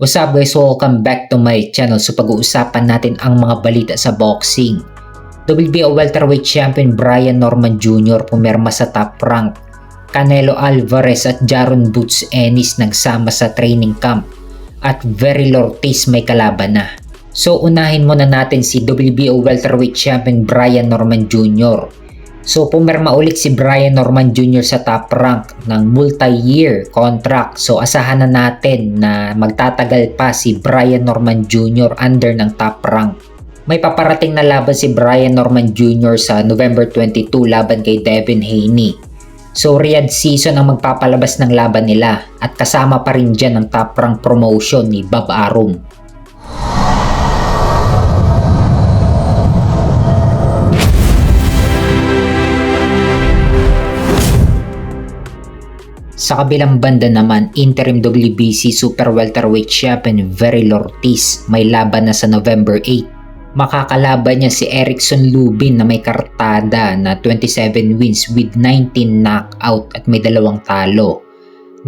What's up guys, welcome back to my channel. So pag-uusapan natin ang mga balita sa boxing. WBO welterweight champion Brian Norman Jr. pumirma sa top rank. Canelo Alvarez at Jaron Boots Ennis nagsama sa training camp. At Verrell Ortiz may kalaban na. So unahin muna natin si WBO welterweight champion Brian Norman Jr. So pumirma ulit si Brian Norman Jr. sa top rank ng multi-year contract. So asahan na natin na magtatagal pa si Brian Norman Jr. under ng top rank. May paparating na laban si Brian Norman Jr. sa November 22 laban kay Devin Haney. So Riyadh season ang magpapalabas ng laban nila at kasama pa rin dyan ang top rank promotion ni Bob Arum. Sa kabilang banda naman, interim WBC super welterweight champion Verrell Ortiz may laban na sa November 8. Makakalaban niya si Erickson Lubin na may kartada na 27 wins with 19 knockout at may 2 talo.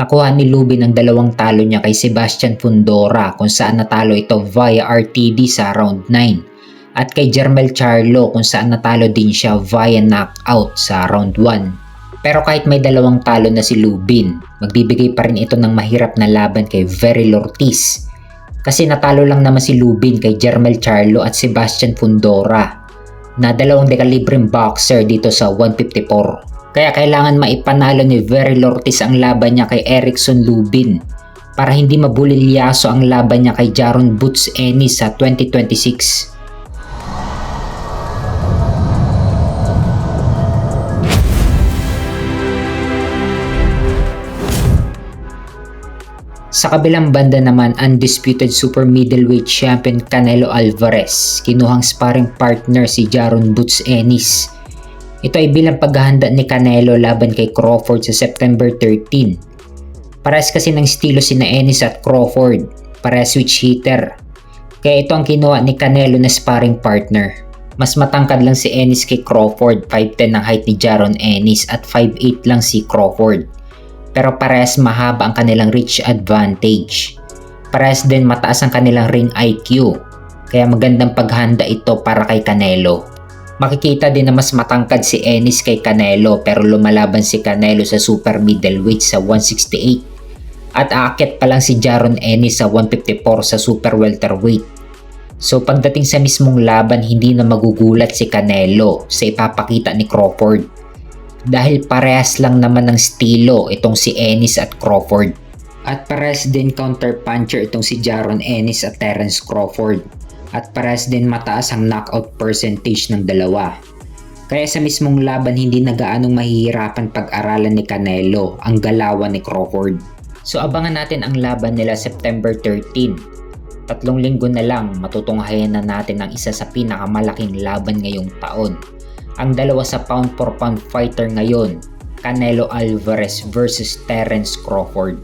Nakuha ni Lubin ang 2 talo niya kay Sebastian Fundora kung saan natalo ito via RTD sa round 9 at kay Jermel Charlo kung saan natalo din siya via knockout sa round 1. Pero kahit may 2 talo na si Lubin, magbibigay pa rin ito ng mahirap na laban kay Verrell Ortiz. Kasi natalo lang naman si Lubin kay Jermel Charlo at Sebastian Fundora na 2 dekalibreng boxer dito sa 154. Kaya kailangan maipanalo ni Verrell Ortiz ang laban niya kay Erickson Lubin para hindi mabulilyaso ang laban niya kay Jaron Boots Ennis sa 2026. Sa kabilang banda naman, undisputed super middleweight champion Canelo Alvarez, kinuhang sparring partner si Jaron Boots Ennis. Ito ay bilang paghahanda ni Canelo laban kay Crawford sa September 13. Parehas kasi ng estilo sina Ennis at Crawford, parehas switch hitter. Kaya ito ang kinuha ni Canelo na sparring partner. Mas matangkad lang si Ennis kay Crawford, 5'10 ang height ni Jaron Ennis at 5'8 lang si Crawford. Pero parehas mahaba ang kanilang reach advantage. Parehas din mataas ang kanilang ring IQ. Kaya magandang paghanda ito para kay Canelo. Makikita din na mas matangkad si Ennis kay Canelo pero lumalaban si Canelo sa super middleweight sa 168. At aakyat pa lang si Jaron Ennis sa 154 sa super welterweight. So pagdating sa mismong laban, hindi na magugulat si Canelo sa ipapakita ni Crawford. Dahil parehas lang naman ng estilo itong si Ennis at Crawford. At parehas din counter-puncher itong si Jaron Ennis at Terence Crawford. At parehas din mataas ang knockout percentage ng dalawa. Kaya sa mismong laban hindi na gaanong mahihirapan pag-aralan ni Canelo ang galawan ni Crawford. So abangan natin ang laban nila September 13. 3 linggo na lang matutunghayan na natin ang isa sa pinakamalaking laban ngayong taon. Ang dalawa sa pound for pound fighter ngayon, Canelo Alvarez versus Terence Crawford.